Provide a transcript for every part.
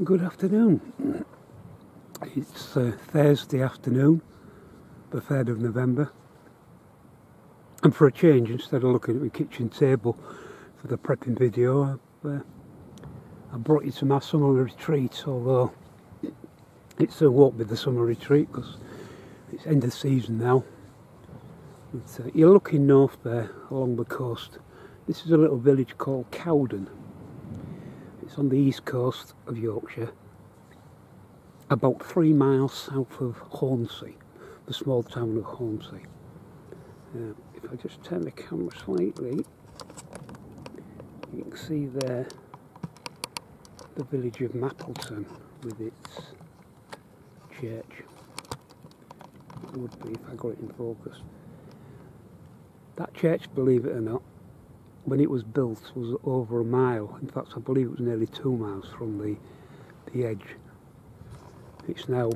Good afternoon. It's Thursday afternoon, the 3rd of November, and for a change, instead of looking at my kitchen table for the prepping video, I brought you to my summer retreat, although it still won't be the summer retreat because it's end of season now. But, you're looking north there along the coast. This is a little village called Cowden. It's on the east coast of Yorkshire, about 3 miles south of Hornsey, the small town of Hornsey. If I just turn the camera slightly, you can see there the village of Mappleton with its church. It would be if I got it in focus. That church, believe it or not, when it was built was over a mile. In fact, I believe it was nearly 2 miles from the edge. It's now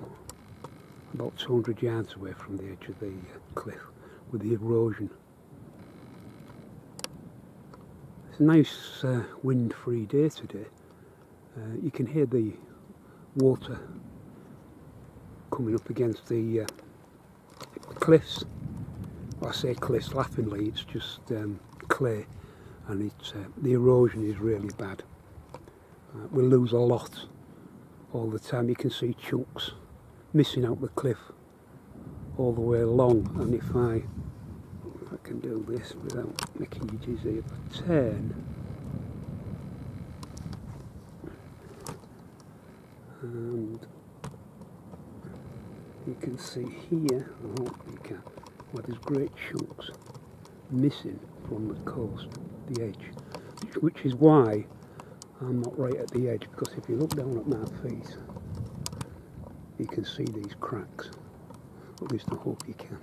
about 200 yards away from the edge of the cliff with the erosion. It's a nice wind-free day today. You can hear the water coming up against the cliffs. Well, I say cliffs laughingly, it's just clay, and the erosion is really bad. We lose a lot all the time. You can see chunks missing out the cliff all the way along, and if I can do this without making you dizzy, if I turn and you can see here, I hope you can, where there's great chunks missing from the coast, the edge, which is why I'm not right at the edge, because if you look down at my feet you can see these cracks, at least I hope you can,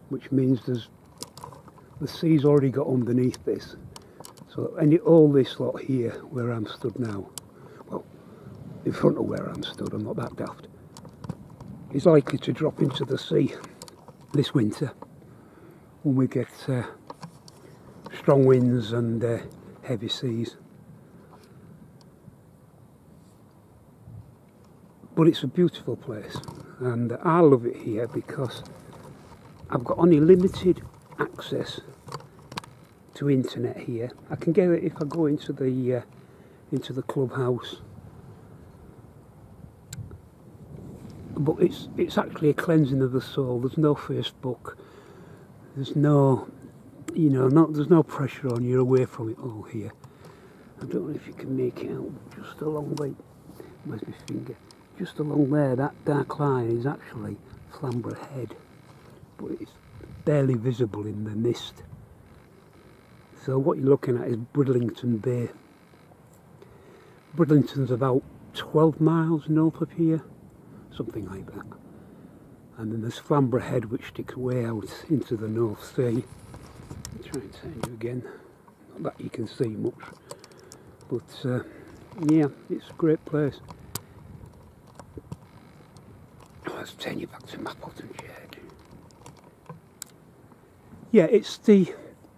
which means the sea's already got underneath this, so all this lot here where I'm stood now, well, in front of where I'm stood, I'm not that daft, is likely to drop into the sea this winter when we get strong winds and heavy seas. But it's a beautiful place, and I love it here because I've got only limited access to internet here. I can get it if I go into the clubhouse, but it's actually a cleansing of the soul. There's no Facebook, there's no, there's no pressure on you. You're away from it all here. I don't know if you can make it out, just along the, where's my finger? Just along there, that dark line is actually Flamborough Head, but it's barely visible in the mist. So what you're looking at is Bridlington Bay. Bridlington's about 12 miles north of here, something like that. And then there's Flamborough Head, which sticks way out into the North Sea. I'll try and turn you again, not that you can see much, but yeah, it's a great place. Let's turn you back to Mappleton Shed. Yeah, it's the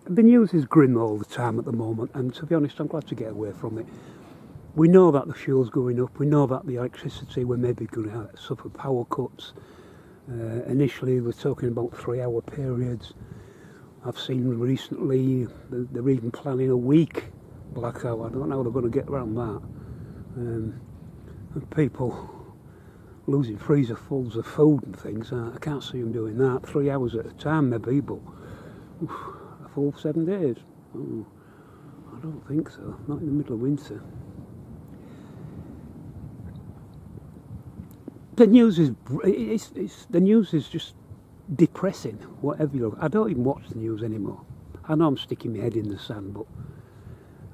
news is grim all the time at the moment, and to be honest, I'm glad to get away from it. We know that the fuel's going up, we know that the electricity, we're maybe going to suffer power cuts. Initially we're talking about 3-hour periods. I've seen recently they're even planning a week blackout. I don't know how they're going to get around that. And people losing freezer fulls of food and things, I can't see them doing that 3 hours at a time maybe, but a full 7 days, oh, I don't think so, not in the middle of winter. The news is just depressing, whatever you look. I don't even watch the news anymore. I know I'm sticking my head in the sand, but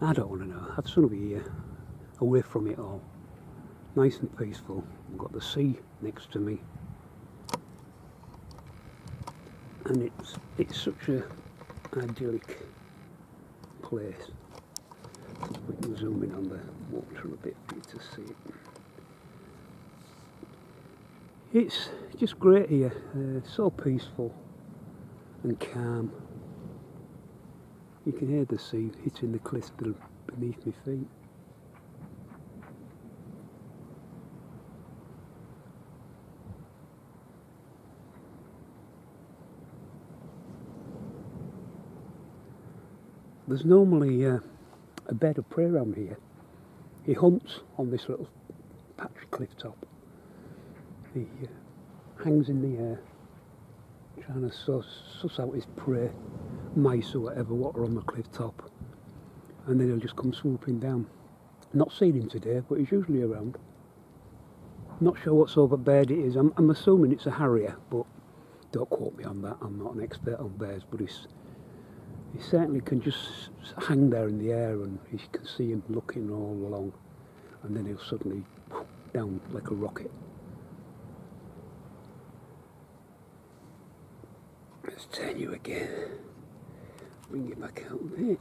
I don't want to know. I'd sooner be away from it all, nice and peaceful. I've got the sea next to me, and it's such a idyllic place. We can zoom in on the water a bit for you to see it. It's just great here, so peaceful and calm. You can hear the sea hitting the cliffs beneath my feet. there's normally a bird of prey around here. He hunts on this little patch cliff top. He hangs in the air, trying to suss out his prey, mice or whatever, what are on the cliff top, and then he'll just come swooping down. Not seen him today, but he's usually around. Not sure what sort of bird it is. I'm assuming it's a harrier, but don't quote me on that. I'm not an expert on bears, but he certainly can just hang there in the air, and you can see him looking all along, and then he'll suddenly down like a rocket. Let's turn you again. Bring it back out a bit.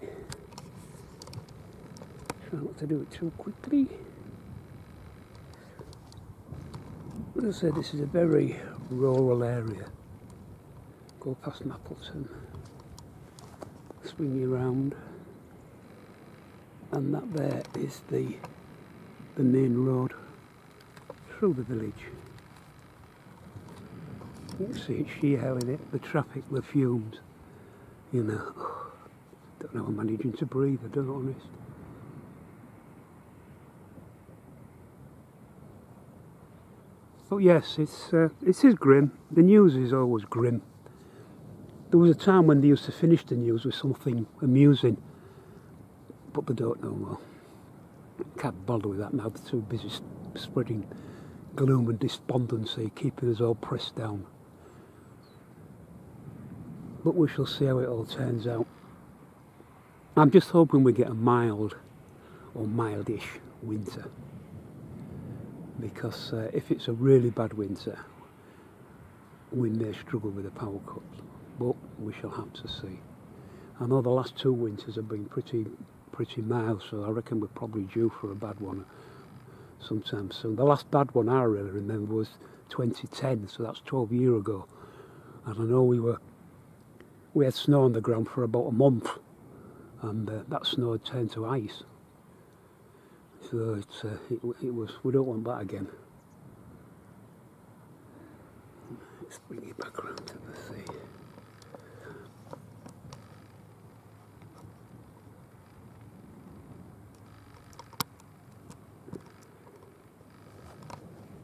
Try not to do it too quickly. As I said, this is a very rural area. Go past Mapleton, swing you around, and that there is the main road through the village. You can see it's sheer hell in it, the traffic, the fumes, you know. Don't know how I'm managing to breathe, I don't know, honest. But yes, it is grim. The news is always grim. There was a time when they used to finish the news with something amusing, but they don't know more. Can't bother with that now, they're too busy spreading gloom and despondency, keeping us all pressed down. But we shall see how it all turns out. I'm just hoping we get a mild or mildish winter, because if it's a really bad winter, we may struggle with the power cuts, but we shall have to see. I know the last 2 winters have been pretty mild, so I reckon we're probably due for a bad one sometime soon. The last bad one I really remember was 2010, so that's 12 years ago, and I know we had snow on the ground for about a month, and that snow had turned to ice. So it was. We don't want that again. Let's bring it back around to the sea.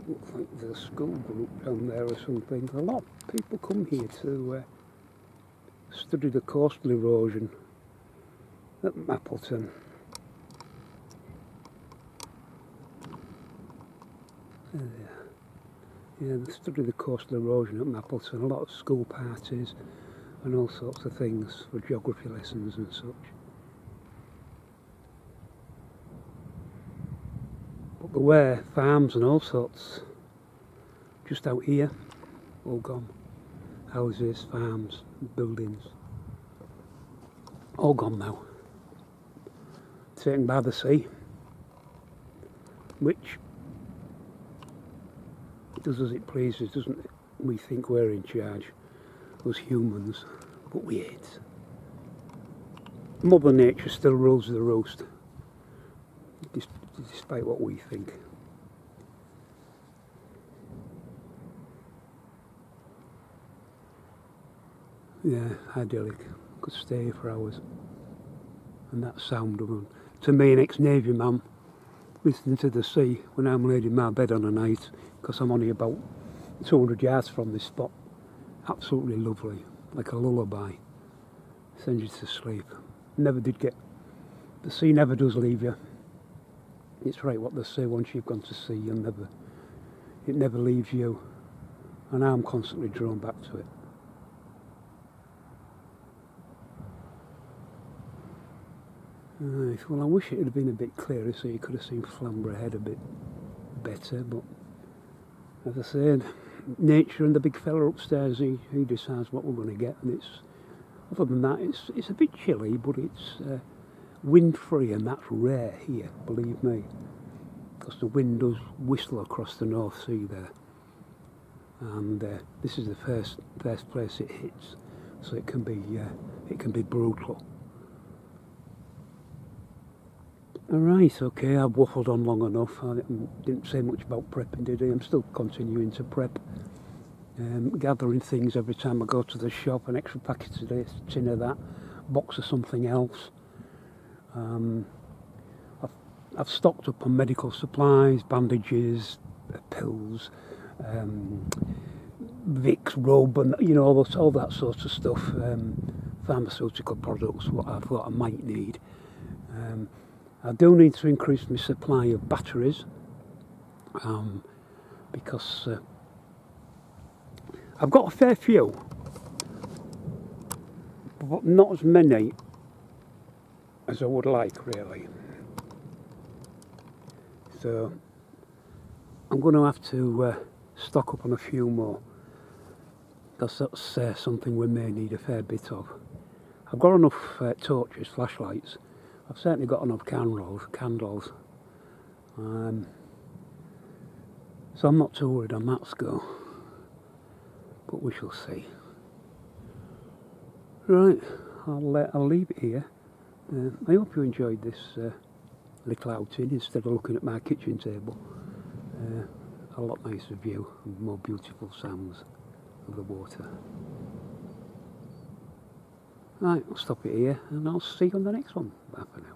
Looks like there's a school group down there or something. A lot of people come here to study the coastal erosion at Mapleton. Yeah, they study the coastal erosion at Mapleton. A lot of school parties and all sorts of things for geography lessons and such. But there were farms and all sorts just out here, all gone. Houses, farms, buildings, all gone now. Taken by the sea, which does as it pleases, doesn't it? We think we're in charge, us humans, but we ain't. Mother Nature still rules the roost, despite what we think. Yeah, idyllic. Could stay here for hours. And that sound of them. To me, an ex-Navy man, listening to the sea when I'm laid in my bed on a night, because I'm only about 200 yards from this spot. Absolutely lovely, like a lullaby. Sends you to sleep. Never did get... The sea never does leave you. It's right what they say, once you've gone to sea, it never leaves you. And I'm constantly drawn back to it. Right, well, I wish it had been a bit clearer so you could have seen Flamborough Head a bit better, but as I said, nature and the big fella upstairs, he decides what we're going to get, and it's, other than that, it's a bit chilly, but it's wind-free, and that's rare here, believe me, because the wind does whistle across the North Sea there, and this is the first place it hits, so it can be brutal. Alright, okay, I've waffled on long enough. I didn't say much about prepping today. I'm still continuing to prep. Gathering things every time I go to the shop, an extra packet today, a tin of that, box of something else. I've stocked up on medical supplies, bandages, pills, Vicks, rub, and all that sort of stuff. Pharmaceutical products, what I thought I might need. I do need to increase my supply of batteries, because I've got a fair few, but not as many as I would like, really. So I'm going to have to stock up on a few more, because that's something we may need a fair bit of. I've got enough torches, flashlights. I've certainly got enough candles. So I'm not too worried on that score, but we shall see. Right, I'll leave it here. I hope you enjoyed this little outing instead of looking at my kitchen table. A lot nicer view and more beautiful sounds of the water. Right, I'll stop it here and I'll see you on the next one. Bye for now.